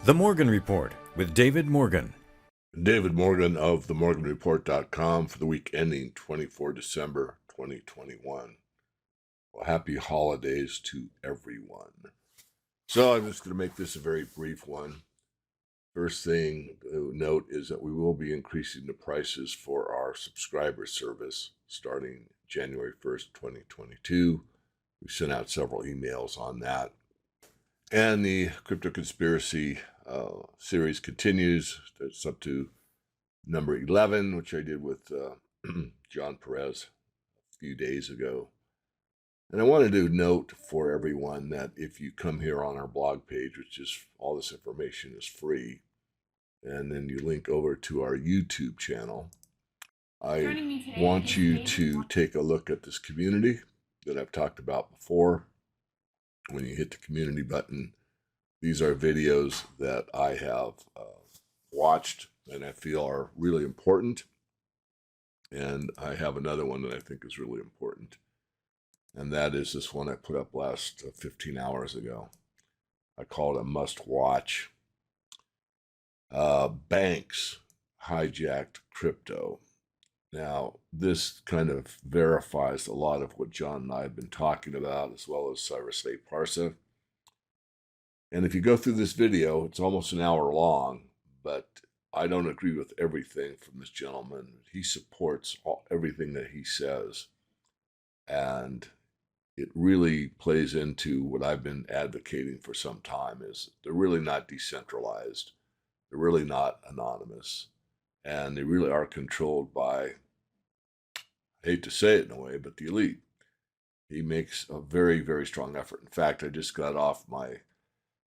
The Morgan Report with David Morgan. David Morgan of themorganreport.com for the week ending 24 December 2021. Well, happy holidays to everyone. So I'm just going to make this a very brief one. First thing to note is that we will be increasing the prices for our subscriber service starting January 1st, 2022. We sent out several emails on that. And the Crypto Conspiracy series continues. It's up to number 11, which I did with John Perez a few days ago. And I wanted to note for everyone that if you come here on our blog page, which is all this information is free, and then you link over to our YouTube channel, I want you to take a look at this community that I've talked about before. When you hit the community button, these are videos that I have watched and I feel are really important. And I have another one that I think is really important. And that is this one I put up last 15 hours ago. I call it a must watch. Banks hijacked crypto. Now, this kind of verifies a lot of what John and I have been talking about, as well as Cyrus A. Parsa. And if you go through this video, it's almost an hour long, but I don't agree with everything from this gentleman. He supports everything that he says. And it really plays into what I've been advocating for some time is they're really not decentralized. They're really not anonymous. And they really are controlled by, I hate to say it in a way, but the elite. He makes a very, very strong effort. In fact, I just got off my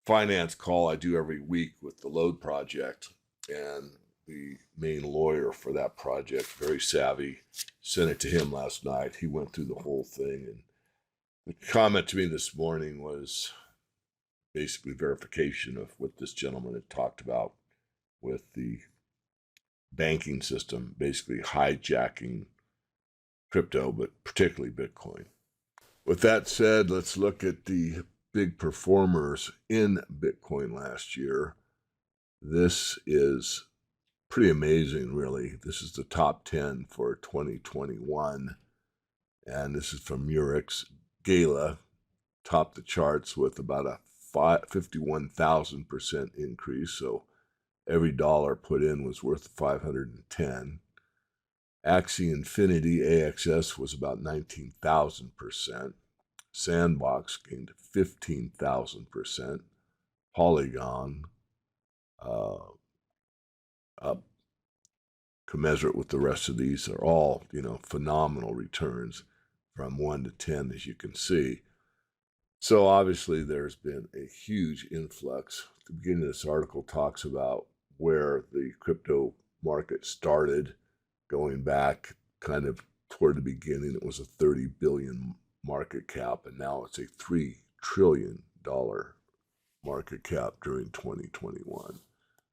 finance call I do every week with the Load Project, and the main lawyer for that project, very savvy, sent it to him last night. He went through the whole thing, and the comment to me this morning was basically verification of what this gentleman had talked about with the banking system, basically hijacking crypto, but particularly Bitcoin. With that said, let's look at the big performers in Bitcoin last year. This is pretty amazing, really. This is the top 10 for 2021. And this is from Murex. Gala topped the charts with about a 51,000% increase. So every dollar put in was worth 510. Axie Infinity, AXS, was about 19,000%. Sandbox gained 15,000%. Polygon, up commensurate with the rest of these, are all, phenomenal returns from 1 to 10, as you can see. So obviously there's been a huge influx. The beginning of this article talks about where the crypto market started, going back kind of toward the beginning. It was a 30 billion market cap, and now it's a $3 trillion market cap during 2021.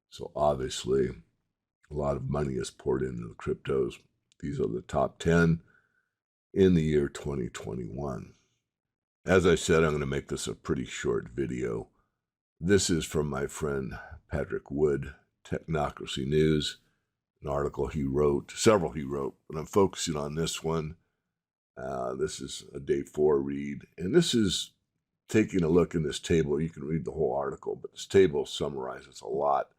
So obviously a lot of money is poured into the cryptos. These are the top 10 in the year 2021. As I said, I'm going to make this a pretty short video. This is from my friend Patrick Wood, Technocracy News, an article he wrote, several he wrote, but I'm focusing on this one. This is a day 4 read, and this is taking a look in this table. You can read the whole article, but this table summarizes a lot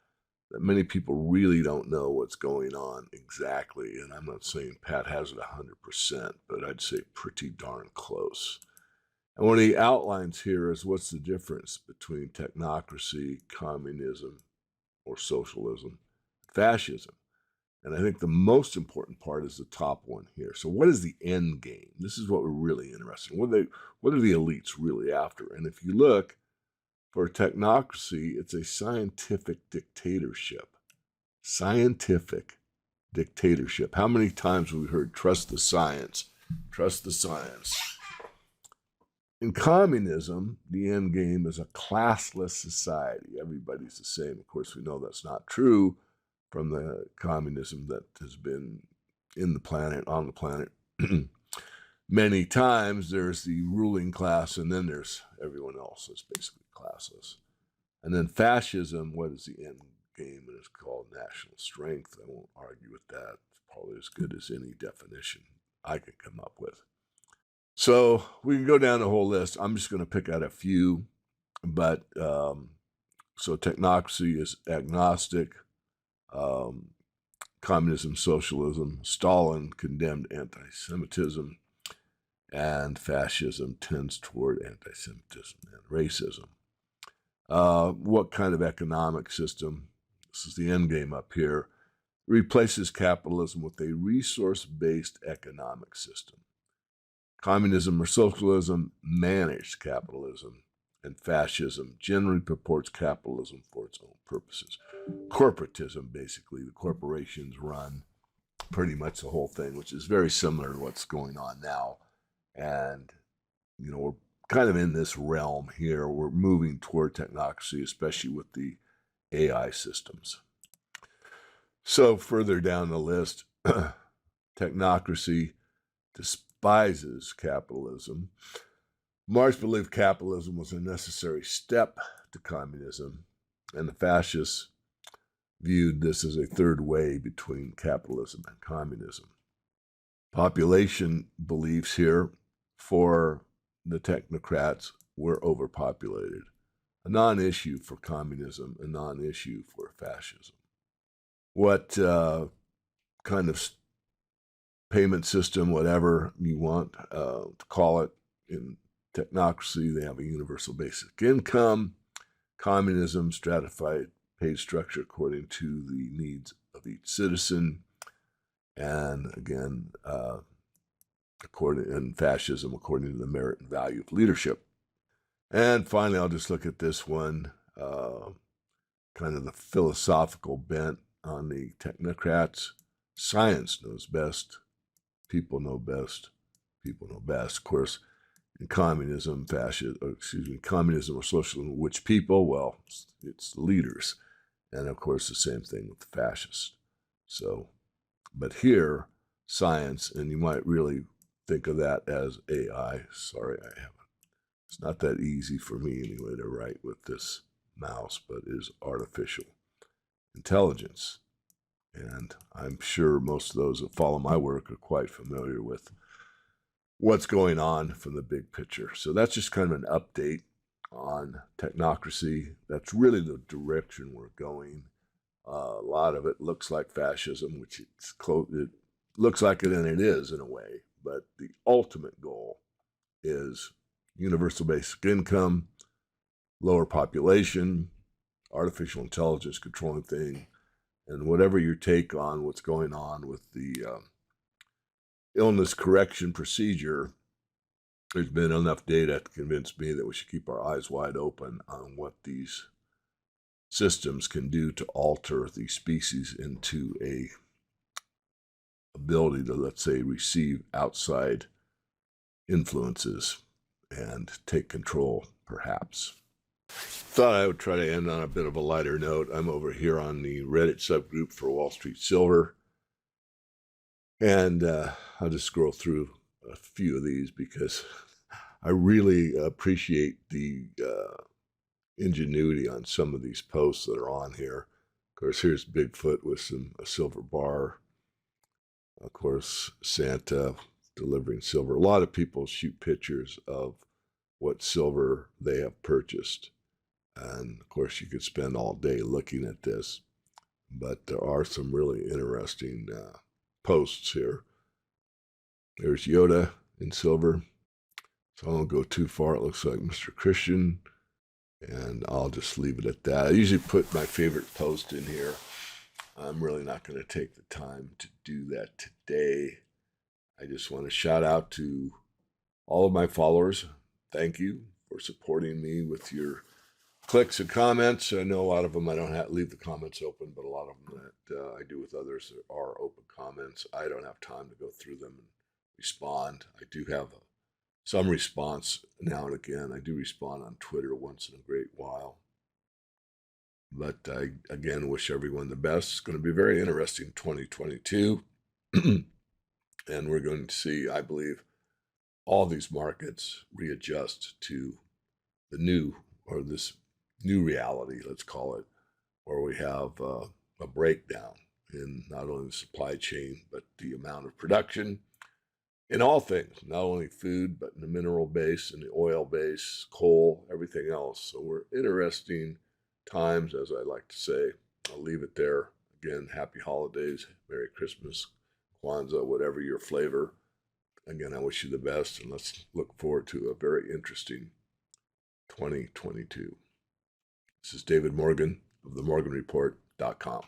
that many people really don't know what's going on exactly. And I'm not saying Pat has it 100%, but I'd say pretty darn close. And what he outlines here is what's the difference between technocracy, communism, or socialism, fascism. And I think the most important part is the top one here. So what is the end game? This is what we're really interested in. What are the elites really after? And if you look for technocracy, it's a scientific dictatorship. Scientific dictatorship. How many times have we heard trust the science? Trust the science. In communism, the end game is a classless society. Everybody's the same. Of course, we know that's not true from the communism that has been on the planet many times. There's the ruling class, and then there's everyone else that's basically classless. And then fascism, what is the end game? And it's called national strength. I won't argue with that. It's probably as good as any definition I could come up with. So we can go down the whole list. I'm just going to pick out a few, but so technocracy is agnostic. Communism, socialism. Stalin condemned anti-Semitism, and fascism tends toward anti-Semitism and racism. What kind of economic system? This is the end game up here. Replaces capitalism with a resource-based economic system. Communism or socialism managed capitalism, and fascism generally purports capitalism for its own purposes. Corporatism, basically, the corporations run pretty much the whole thing, which is very similar to what's going on now. And, we're kind of in this realm here. We're moving toward technocracy, especially with the AI systems. So further down the list, technocracy despises capitalism. Marx believed capitalism was a necessary step to communism, and the fascists viewed this as a third way between capitalism and communism. Population beliefs here for the technocrats were overpopulated, a non-issue for communism, a non-issue for fascism. What kind of payment system, whatever you want to call it, in technocracy, they have a universal basic income. Communism, stratified pay structure according to the needs of each citizen. And again, in fascism, according to the merit and value of leadership. And finally, I'll just look at this one, kind of the philosophical bent on the technocrats. Science knows best. People know best. People know best. Of course, in communism, communism or socialism, which people? Well, it's leaders. And of course, the same thing with the fascists. So, but here, science, and you might really think of that as AI. Sorry, I haven't. It's not that easy for me anyway to write with this mouse, but it is artificial intelligence. And I'm sure most of those that follow my work are quite familiar with what's going on from the big picture. So that's just kind of an update on technocracy. That's really the direction we're going. A lot of it looks like fascism, which it looks like it, and it is in a way. But the ultimate goal is universal basic income, lower population, artificial intelligence controlling things, and whatever your take on what's going on with the illness correction procedure, there's been enough data to convince me that we should keep our eyes wide open on what these systems can do to alter the species into a ability to, let's say, receive outside influences and take control, perhaps. Thought I would try to end on a bit of a lighter note. I'm over here on the Reddit subgroup for Wall Street Silver, and I'll just scroll through a few of these because I really appreciate the ingenuity on some of these posts that are on here. Of course, here's Bigfoot with a silver bar. Of course, Santa delivering silver. A lot of people shoot pictures of what silver they have purchased. And of course, you could spend all day looking at this. But there are some really interesting posts here. There's Yoda in silver. So I won't go too far. It looks like Mr. Christian. And I'll just leave it at that. I usually put my favorite post in here. I'm really not going to take the time to do that today. I just want to shout out to all of my followers. Thank you for supporting me with your clicks and comments. I know a lot of them I don't have to leave the comments open, but a lot of them that I do with others that are open comments, I don't have time to go through them and respond. I do have some response now and again. I do respond on Twitter once in a great while. But I, again, wish everyone the best. It's going to be very interesting 2022. And we're going to see, I believe, all these markets readjust to the new, or this new reality, let's call it, where we have a breakdown in not only the supply chain, but the amount of production in all things, not only food, but in the mineral base and the oil base, coal, everything else. So we're interesting times, as I like to say. I'll leave it there. Again, happy holidays, Merry Christmas, Kwanzaa, whatever your flavor. Again, I wish you the best, and let's look forward to a very interesting 2022. This is David Morgan of themorganreport.com.